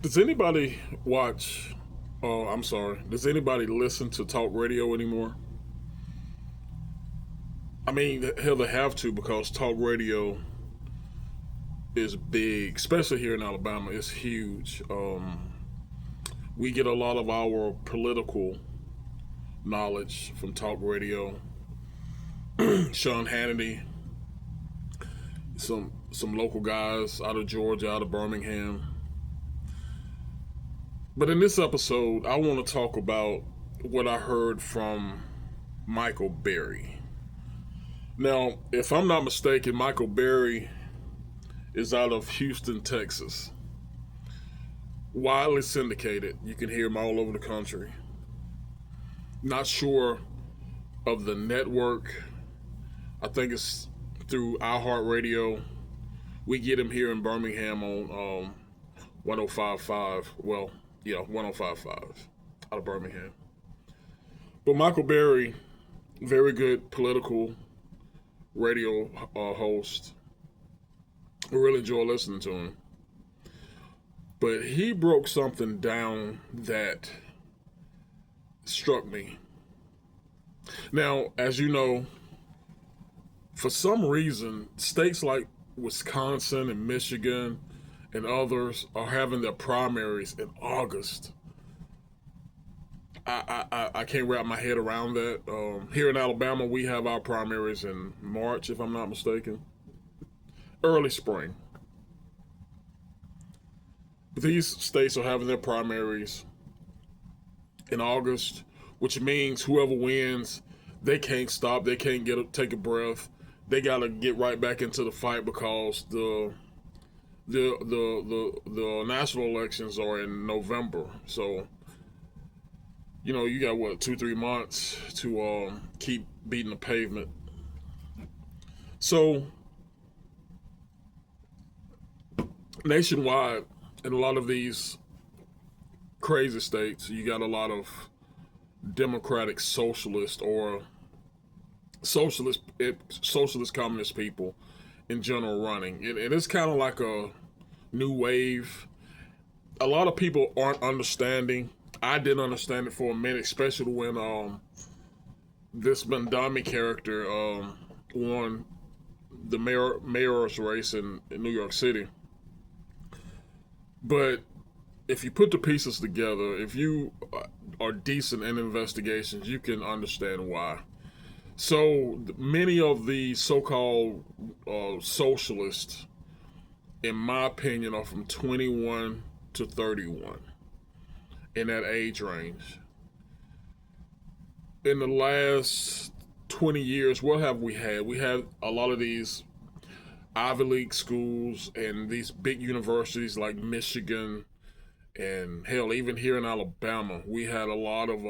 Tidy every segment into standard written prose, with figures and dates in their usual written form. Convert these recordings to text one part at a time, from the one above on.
Does anybody watch? Oh, I'm sorry. Does anybody listen to talk radio anymore? I mean, hell, they have to because talk radio is big, especially here in Alabama. It's huge. We get a lot of our political knowledge from talk radio. Sean Hannity, some local guys out of Georgia, out of Birmingham. But in this episode, I want to talk about what I heard from Michael Berry. Now, if I'm not mistaken, Michael Berry is out of Houston, Texas. Widely syndicated. You can hear him all over the country. Not sure of the network. I think it's through iHeartRadio. We get him here in Birmingham on 1055. Well, yeah, 1055 out of Birmingham. But Michael Berry, very good political radio host. I really enjoy listening to him. But he broke something down that struck me. Now, as you know, for some reason, states like Wisconsin and Michigan and others are having their primaries in August. I can't wrap my head around that. Here in Alabama, we have our primaries in March, if I'm not mistaken. Early spring. But these states are having their primaries in August, which means whoever wins, they can't stop. They can't take a breath. They got to get right back into the fight because the national elections are in November. So, you got what, 2-3 months to keep beating the pavement. So nationwide, in a lot of these crazy states, you got a lot of democratic socialist or socialist communist people in general running. It is kind of like a new wave. A lot of people aren't understanding. I didn't understand it for a minute, especially when this Mandami character won the mayor's race in New York City. But if you put the pieces together, if you are decent in investigations, you can understand why. So many of the so-called socialists, in my opinion, are from 21 to 31 in that age range. In the last 20 years, what have we had? We had a lot of these Ivy League schools and these big universities like Michigan and hell, even here in Alabama, we had a lot of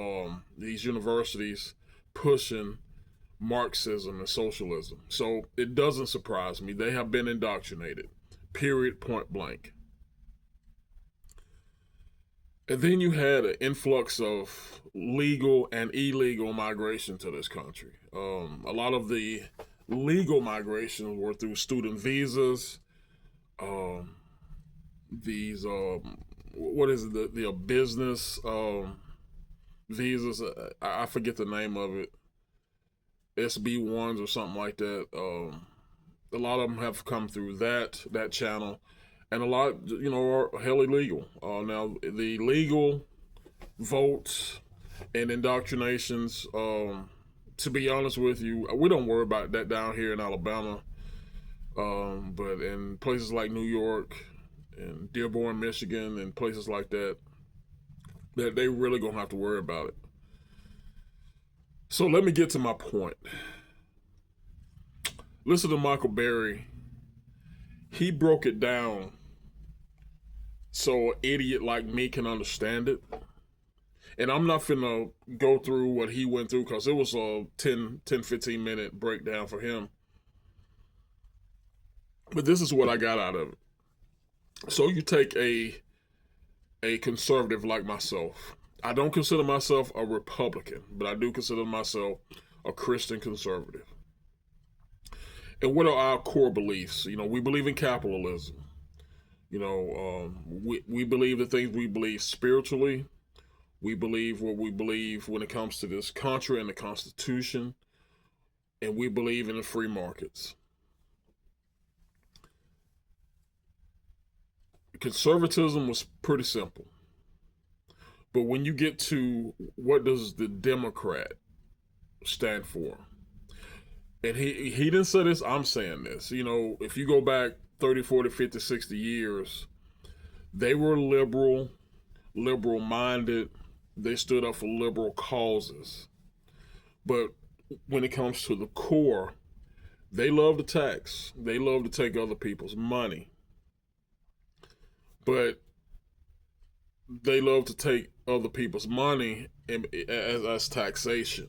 these universities pushing Marxism and socialism. So it doesn't surprise me. They have been indoctrinated, period, point blank. And then you had an influx of legal and illegal migration to this country. A lot of the legal migrations were through student visas. These what is it? The business visas. I forget the name of it. SB1s or something like that. A lot of them have come through that channel, and a lot, are hell illegal. Now the legal votes and indoctrinations. To be honest with you, we don't worry about that down here in Alabama. But in places like New York and Dearborn, Michigan, and places like that, that they really gonna have to worry about it. So let me get to my point. Listen to Michael Berry. He broke it down so an idiot like me can understand it. And I'm not finna go through what he went through because it was a 15 minute breakdown for him. But this is what I got out of it. So you take a conservative like myself. I don't consider myself a Republican, but I do consider myself a Christian conservative. And what are our core beliefs? We believe in capitalism. We believe the things we believe spiritually. We believe what we believe when it comes to this country and the Constitution, and we believe in the free markets. Conservatism was pretty simple. But when you get to what does the Democrat stand for? And he didn't say this, I'm saying this. If you go back 30, 40, 50, 60 years, they were liberal minded. They stood up for liberal causes. But when it comes to the core, they love to tax. They love to take other people's money. But they love to take other people's money as taxation.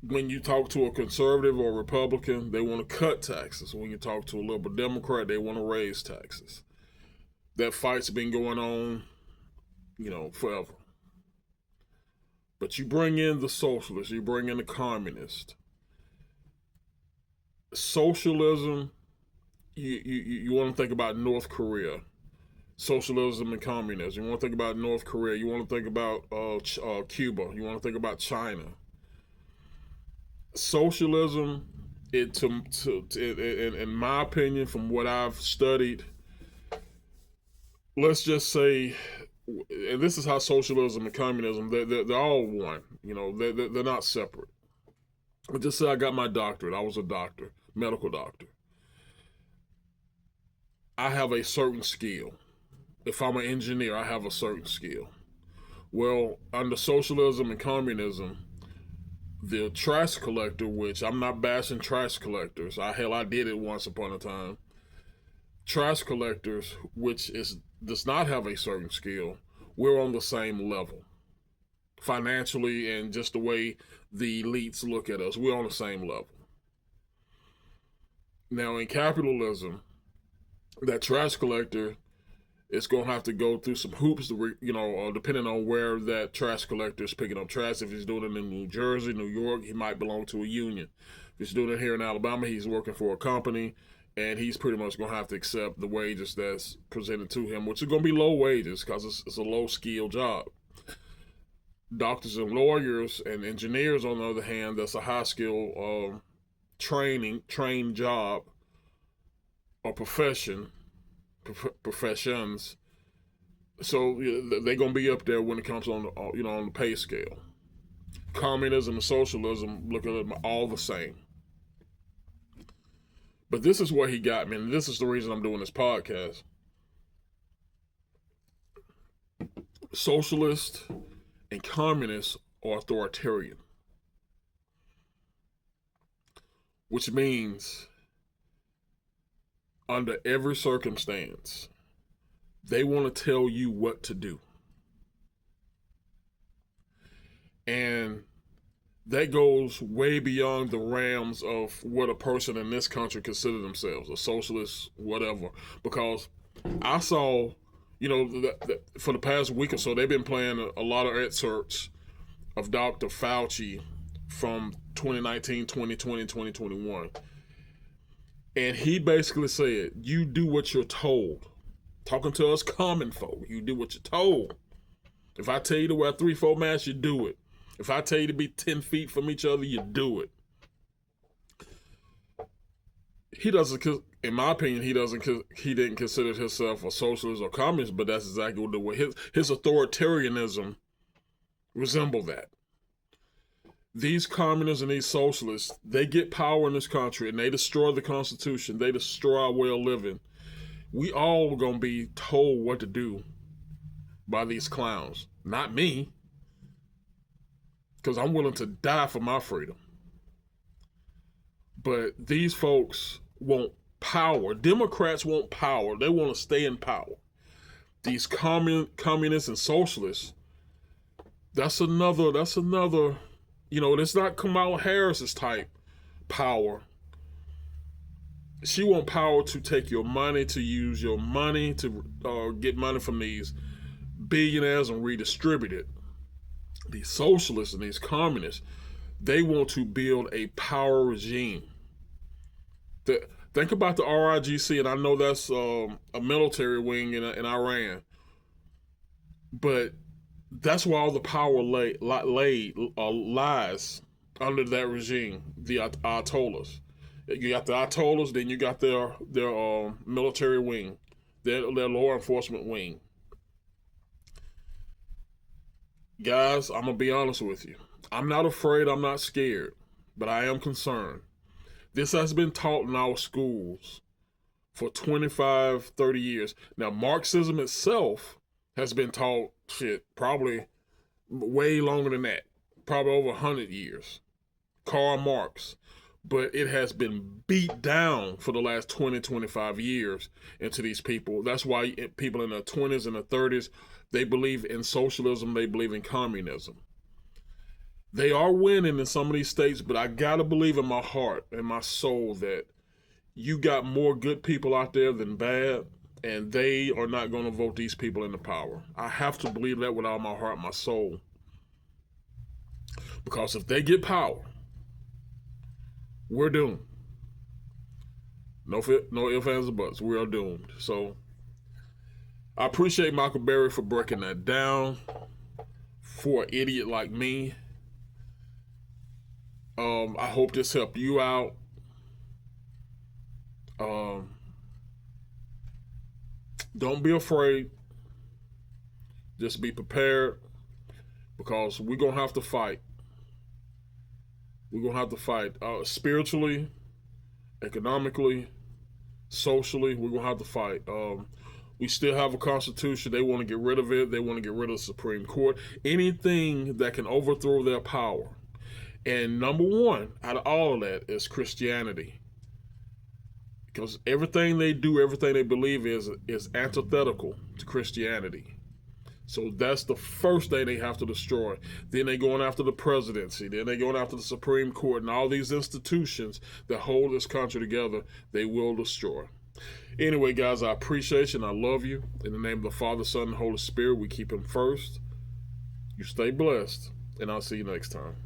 When you talk to a conservative or Republican, they want to cut taxes. When you talk to a liberal Democrat, they want to raise taxes. That fight's been going on, forever. But you bring in the socialists, you bring in the communists. Socialism, you want to think about North Korea. Socialism and communism. You want to think about North Korea. You want to think about Cuba. You want to think about China. Socialism, in my opinion, from what I've studied, let's just say, and this is how socialism and communism, they're all one. They're not separate. But just say I got my doctorate. I was a doctor, medical doctor. I have a certain skill. If I'm an engineer, I have a certain skill. Well, under socialism and communism, the trash collector, which I'm not bashing trash collectors. I did it once upon a time. Trash collectors, which does not have a certain skill, we're on the same level. Financially and just the way the elites look at us, we're on the same level. Now, in capitalism, that trash collector is going to have to go through some hoops, depending on where that trash collector is picking up trash. If he's doing it in New Jersey, New York, he might belong to a union. If he's doing it here in Alabama, he's working for a company, and he's pretty much going to have to accept the wages that's presented to him, which is going to be low wages because it's a low-skill job. Doctors and lawyers and engineers, on the other hand, that's a high-skill trained job or professions. So they're gonna be up there when it comes on the pay scale. Communism and socialism look at them all the same. But this is where he got me, and this is the reason I'm doing this podcast. Socialists and communists are authoritarian, which means under every circumstance, they want to tell you what to do. And that goes way beyond the realms of what a person in this country consider themselves, a socialist, whatever. Because I saw, for the past week or so, they've been playing a lot of excerpts of Dr. Fauci from 2019, 2020, 2021. And he basically said, you do what you're told. Talking to us common folk, you do what you're told. If I tell you to wear 3-4 masks, you do it. If I tell you to be 10 feet from each other, you do it. He doesn't, in my opinion, he didn't consider himself a socialist or communist, but that's exactly what the way his authoritarianism resembled that. These communists and these socialists, they get power in this country and they destroy the Constitution. They destroy our way of living. We all gonna be told what to do by these clowns. Not me. Because I'm willing to die for my freedom. But these folks want power. Democrats want power. They want to stay in power. These communists and socialists, that's another, it's not Kamala Harris's type power. She want power to take your money, to use your money, to get money from these billionaires and redistribute it. These socialists and these communists, they want to build a power regime. Think about the RIGC, and I know that's a military wing in Iran, but that's where all the power lies under that regime, the Ayatollahs. You got the Ayatollahs, then you got their military wing, their law enforcement wing. Guys, I'm gonna be honest with you. I'm not afraid. I'm not scared, but I am concerned. This has been taught in our schools for 25, 30 years. Now, Marxism itself has been taught, probably way longer than that. Probably over 100 years. Karl Marx. But it has been beat down for the last 20, 25 years into these people. That's why people in their 20s and their 30s, they believe in socialism, they believe in communism. They are winning in some of these states, but I gotta believe in my heart and my soul that you got more good people out there than bad, and they are not going to vote these people into power. I have to believe that with all my heart and my soul. Because if they get power, we're doomed. No ifs, ands, or buts. We are doomed. So I appreciate Michael Berry for breaking that down for an idiot like me. I hope this helped you out. Don't be afraid. Just be prepared, because we're going to have to fight. We're going to have to fight spiritually, economically, socially. We're going to have to fight. We still have a constitution. They want to get rid of it. They want to get rid of the Supreme Court. Anything that can overthrow their power. And number one out of all of that is Christianity. Because everything they do, everything they believe is antithetical to Christianity. So that's the first thing they have to destroy. Then they're going after the presidency. Then they're going after the Supreme Court and all these institutions that hold this country together. They will destroy. Anyway, guys, I appreciate you and I love you. In the name of the Father, Son, and Holy Spirit, we keep Him first. You stay blessed, and I'll see you next time.